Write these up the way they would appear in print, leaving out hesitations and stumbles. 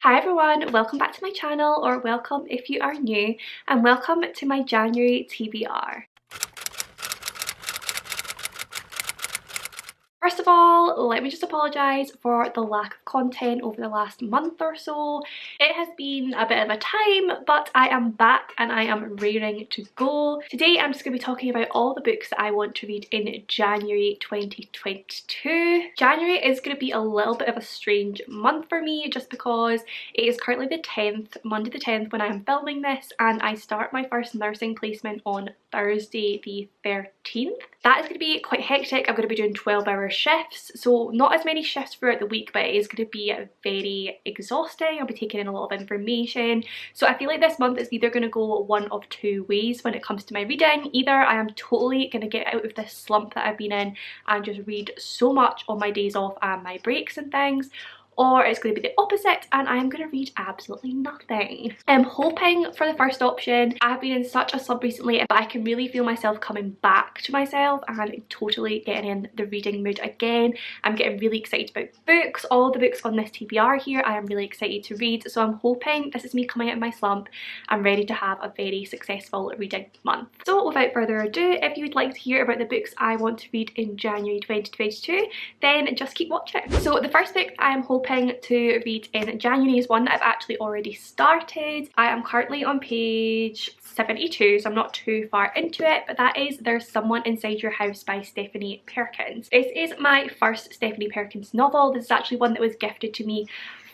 Hi everyone, welcome back to my channel, or welcome if you are new, and welcome to my January TBR. First of all, let me just apologise for the lack of content over the last month or so. It has been a bit of a time, but I am back and I am raring to go. Today I'm just going to be talking about all the books that I want to read in January 2022. January is going to be a little bit of a strange month for me just because it is currently the 10th, Monday the 10th when I am filming this, and I start my first nursing placement on Thursday the 13th. That is going to be quite hectic. I'm going to be doing 12-hour shifts, so not as many shifts throughout the week, but it is going to be very exhausting. I'll be taking in a lot of information, so I feel like this month is either going to go one of two ways when it comes to my reading. Either I am totally going to get out of this slump that I've been in and just read so much on my days off and my breaks and things, or it's going to be the opposite and I'm going to read absolutely nothing. I'm hoping for the first option. I've been in such a slump recently, but I can really feel myself coming back to myself and totally getting in the reading mood again. I'm getting really excited about books. All the books on this TBR here I am really excited to read, so I'm hoping this is me coming out of my slump. I'm ready to have a very successful reading month. So without further ado, if you would like to hear about the books I want to read in January 2022, then just keep watching. So the first book I am hoping to read in January is one that I've actually already started. I am currently on page 72, so I'm not too far into it, but that is There's Someone Inside Your House by Stephanie Perkins. This is my first Stephanie Perkins novel. This is actually one that was gifted to me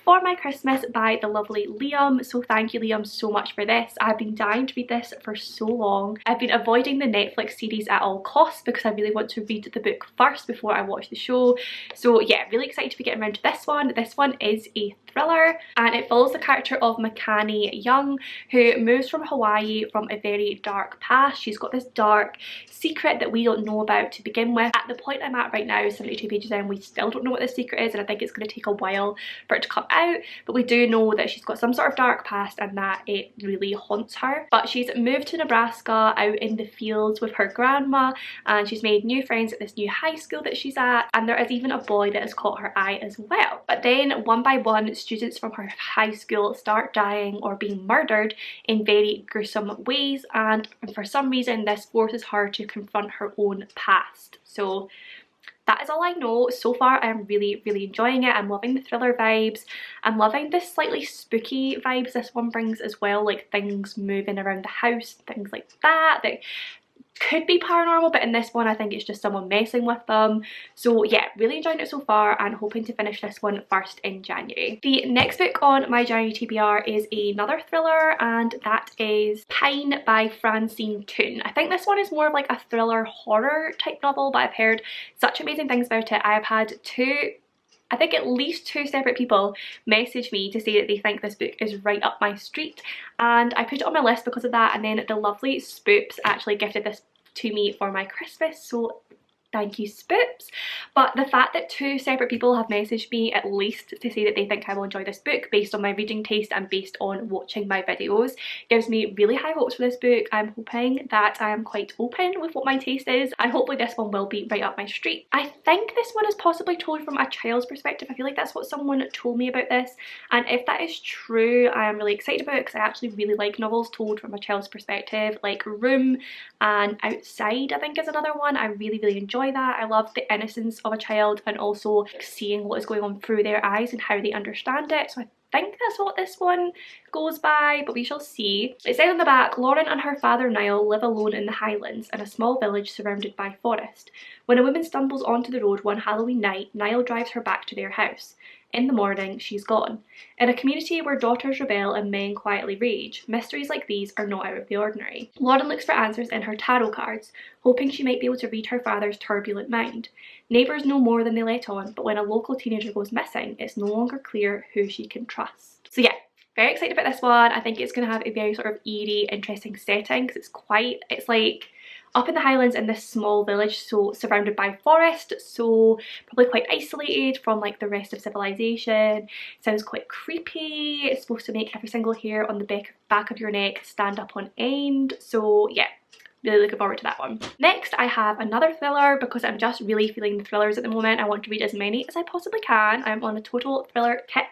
for my Christmas by the lovely Liam, so thank you Liam so much for this. I've been dying to read this for so long. I've been avoiding the Netflix series at all costs because I really want to read the book first before I watch the show. So yeah, really excited to be getting around to this one. This one is a thriller and it follows the character of Makani Young, who moves from Hawaii from a very dark past. She's got this dark secret that we don't know about to begin with. At the point I'm at right now, 72 pages in, we still don't know what the secret is, and I think it's going to take a while for it to come out, but we do know that she's got some sort of dark past and that it really haunts her. But she's moved to Nebraska out in the fields with her grandma, and she's made new friends at this new high school that she's at, and there is even a boy that has caught her eye as well. But then one by one, students from her high school start dying or being murdered in very gruesome ways, and for some reason this forces her to confront her own past. So that is all I know. So far I am really enjoying it. I'm loving the thriller vibes. I'm loving the slightly spooky vibes this one brings as well, like things moving around the house, things like that could be paranormal, but in this one I think it's just someone messing with them. So yeah, really enjoying it so far and hoping to finish this one first in January. The next book on my January TBR is another thriller, and that is Pine by Francine Toon. I think this one is more of like a thriller horror type novel, but I've heard such amazing things about it. I have had I think at least two separate people message me to say that they think this book is right up my street, and I put it on my list because of that, and then the lovely Spoops actually gifted this to me for my Christmas, so thank you Spoops. But the fact that two separate people have messaged me at least to say that they think I will enjoy this book based on my reading taste and based on watching my videos gives me really high hopes for this book. I'm hoping that I am quite open with what my taste is, and hopefully this one will be right up my street. I think this one is possibly told from a child's perspective. I feel like that's what someone told me about this, and if that is true I am really excited about it because I actually really like novels told from a child's perspective, like Room and Outside I think is another one. I really enjoy that. I love the innocence of a child and also seeing what is going on through their eyes and how they understand it. So I think that's what this one goes by, but we shall see. It says on the back, Lauren and her father Niall live alone in the Highlands in a small village surrounded by forest. When a woman stumbles onto the road one Halloween night, Niall drives her back to their house. In the morning, she's gone. In a community where daughters rebel and men quietly rage, mysteries like these are not out of the ordinary. Lauren looks for answers in her tarot cards, hoping she might be able to read her father's turbulent mind. Neighbours know more than they let on, but when a local teenager goes missing, it's no longer clear who she can trust. So yeah, very excited about this one. I think it's going to have a very sort of eerie, interesting setting because it's like up in the Highlands in this small village, so surrounded by forest, so probably quite isolated from like the rest of civilization. Sounds quite creepy. It's supposed to make every single hair on the back of your neck stand up on end. So yeah, really looking forward to that one. Next, I have another thriller because I'm just really feeling the thrillers at the moment. I want to read as many as I possibly can. I'm on a total thriller kick.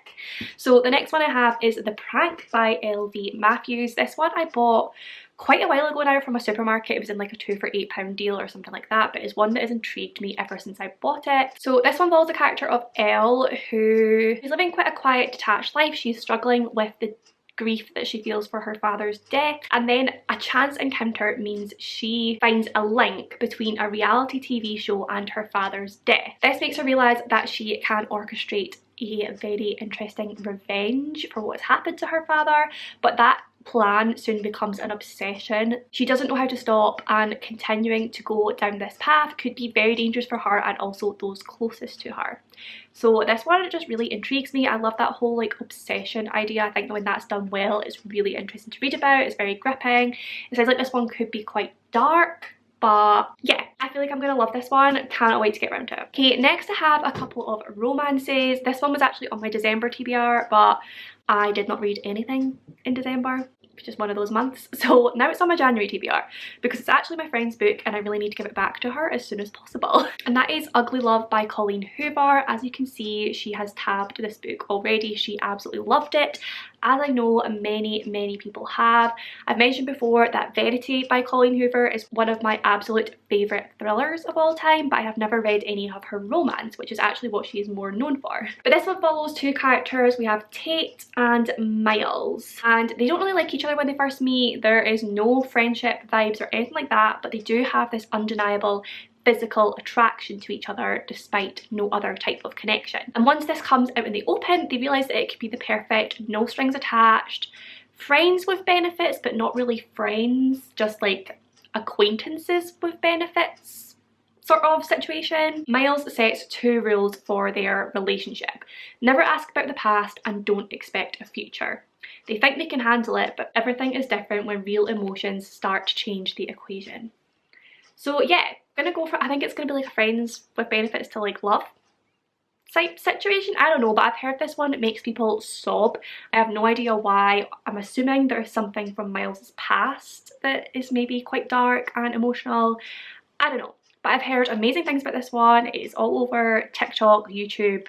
So the next one I have is The Prank by L.V. Matthews. This one I bought quite a while ago now from a supermarket. It was in like a 2 for £8 deal or something like that, but it's one that has intrigued me ever since I bought it. So this one follows the character of Elle, who is living quite a quiet, detached life. She's struggling with the grief that she feels for her father's death, and then a chance encounter means she finds a link between a reality TV show and her father's death. This makes her realise that she can orchestrate a very interesting revenge for what's happened to her father, but that plan soon becomes an obsession. She doesn't know how to stop, and continuing to go down this path could be very dangerous for her and also those closest to her. So this one just really intrigues me. I love that whole like obsession idea. I think when that's done well, it's really interesting to read about. It's very gripping. It sounds like this one could be quite dark, but yeah, I feel like I'm gonna love this one. Cannot wait to get around to it. Okay, next I have a couple of romances. This one was actually on my December TBR, but I did not read anything in December. It's just one of those months. So now it's on my January TBR because it's actually my friend's book and I really need to give it back to her as soon as possible. And that is Ugly Love by Colleen Hoover. As you can see, she has tabbed this book already. She absolutely loved it, as I know many people have. I've mentioned before that Verity by Colleen Hoover is one of my absolute favourite thrillers of all time, but I have never read any of her romance, which is actually what she is more known for. But this one follows two characters. We have Tate and Miles, and they don't really like each other when they first meet. There is no friendship vibes or anything like that, but they do have this undeniable physical attraction to each other despite no other type of connection. And once this comes out in the open, they realise that it could be the perfect no strings attached, friends with benefits but not really friends, just like acquaintances with benefits sort of situation. Miles sets 2 rules for their relationship: never ask about the past and don't expect a future. They think they can handle it, but everything is different when real emotions start to change the equation. So yeah, gonna go for, I think it's gonna be like a friends with benefits to like love type situation. I don't know, but I've heard this one, it makes people sob. I have no idea why. I'm assuming there is something from Miles's past that is maybe quite dark and emotional. I don't know, but I've heard amazing things about this one. It is all over TikTok, YouTube,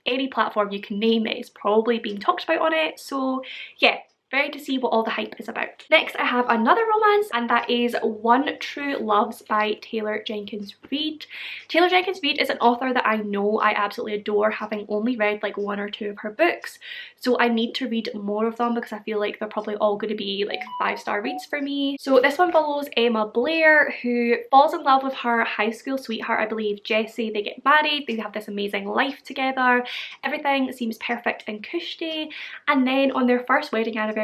any platform you can name. It is probably being talked about on it. So yeah, very to see what all the hype is about. Next I have another romance, and that is One True Loves by Taylor Jenkins Reid. Taylor Jenkins Reid is an author that I know I absolutely adore, having only read like 1 or 2 of her books. So I need to read more of them because I feel like they're probably all going to be like 5-star reads for me. So this one follows Emma Blair, who falls in love with her high school sweetheart, I believe Jessie. They get married, they have this amazing life together. Everything seems perfect and cushy. And then on their first wedding anniversary,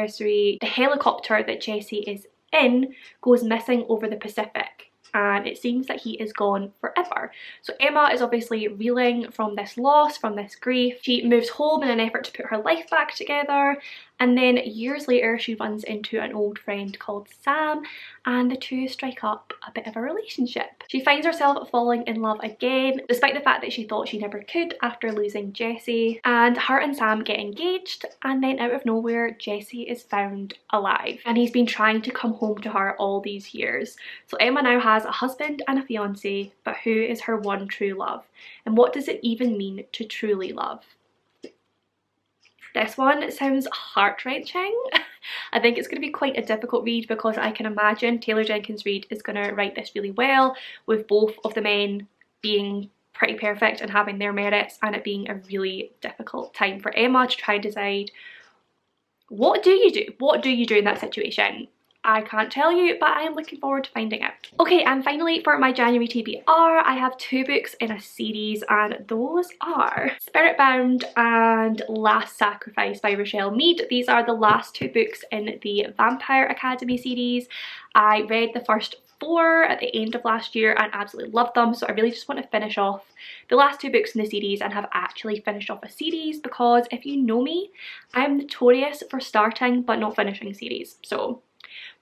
the helicopter that Jessie is in goes missing over the Pacific, and it seems that he is gone forever. So Emma is obviously reeling from this loss, from this grief. She moves home in an effort to put her life back together, and then years later she runs into an old friend called Sam, and the two strike up a bit of a relationship. She finds herself falling in love again, despite the fact that she thought she never could after losing Jessie, and her and Sam get engaged, and then out of nowhere Jessie is found alive, and he's been trying to come home to her all these years. So Emma now has a husband and a fiance, but who is her one true love? And what does it even mean to truly love? This one sounds heart-wrenching. I think it's going to be quite a difficult read because I can imagine Taylor Jenkins Reid is going to write this really well, with both of the men being pretty perfect and having their merits, and it being a really difficult time for Emma to try and decide, what do you do? What do you do in that situation? I can't tell you, but I am looking forward to finding out. Okay, and finally for my January TBR, I have 2 books in a series, and those are Spiritbound and Last Sacrifice by Richelle Mead. These are the last 2 books in the Vampire Academy series. I read the first 4 at the end of last year and absolutely loved them, so I really just want to finish off the last 2 books in the series and have actually finished off a series, because if you know me, I'm notorious for starting but not finishing series. So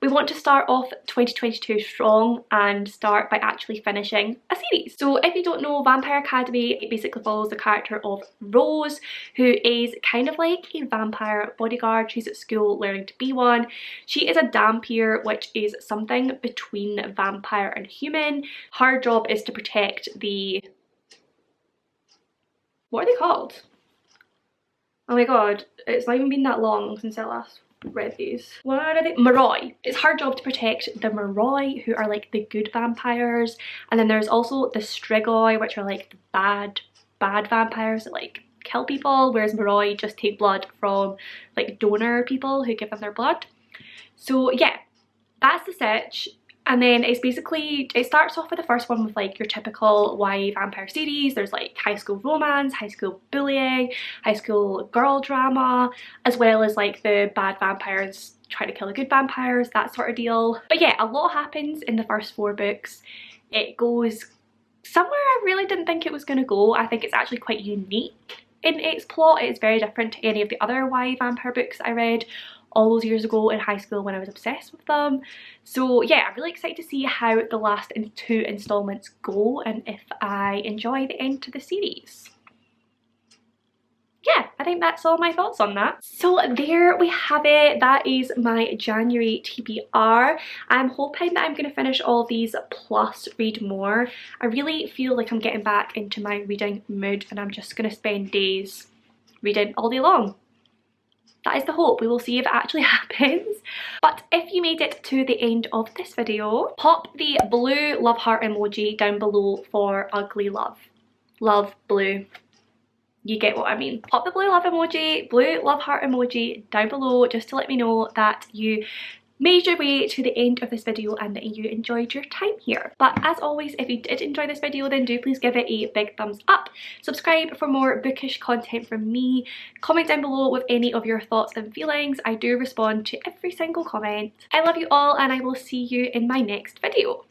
We want to start off 2022 strong and start by actually finishing a series. So if you don't know, Vampire Academy, it basically follows the character of Rose, who is kind of like a vampire bodyguard. She's at school learning to be one. She is a Dampier, which is something between vampire and human. Her job is to protect the... what are they called? Oh my god, it's not even been that long since I last read these. What are they? Moroi. It's her job to protect the Moroi, who are like the good vampires, and then there's also the Strigoi, which are like the bad vampires that like kill people, whereas Moroi just take blood from like donor people who give them their blood. So yeah, that's the sitch. And then it's basically, it starts off with the first one with like your typical YA vampire series. There's like high school romance, high school bullying, high school girl drama, as well as like the bad vampires trying to kill the good vampires, that sort of deal. But yeah, a lot happens in the first 4 books. It goes somewhere I really didn't think it was going to go. I think it's actually quite unique in its plot. It's very different to any of the other YA vampire books I read all those years ago in high school when I was obsessed with them. So yeah, I'm really excited to see how the last 2 installments go and if I enjoy the end to the series. Yeah, I think that's all my thoughts on that. So there we have it. That is my January TBR. I'm hoping that I'm going to finish all these plus read more. I really feel like I'm getting back into my reading mood and I'm just going to spend days reading all day long. That is the hope. We will see if it actually happens. But if you made it to the end of this video, pop the blue love heart emoji down below for ugly love. Love blue. You get what I mean. Pop the blue love emoji, blue love heart emoji down below just to let me know that you made your way to the end of this video and that you enjoyed your time here. But as always, if you did enjoy this video, then do please give it a big thumbs up. Subscribe for more bookish content from me. Comment down below with any of your thoughts and feelings. I do respond to every single comment. I love you all and I will see you in my next video.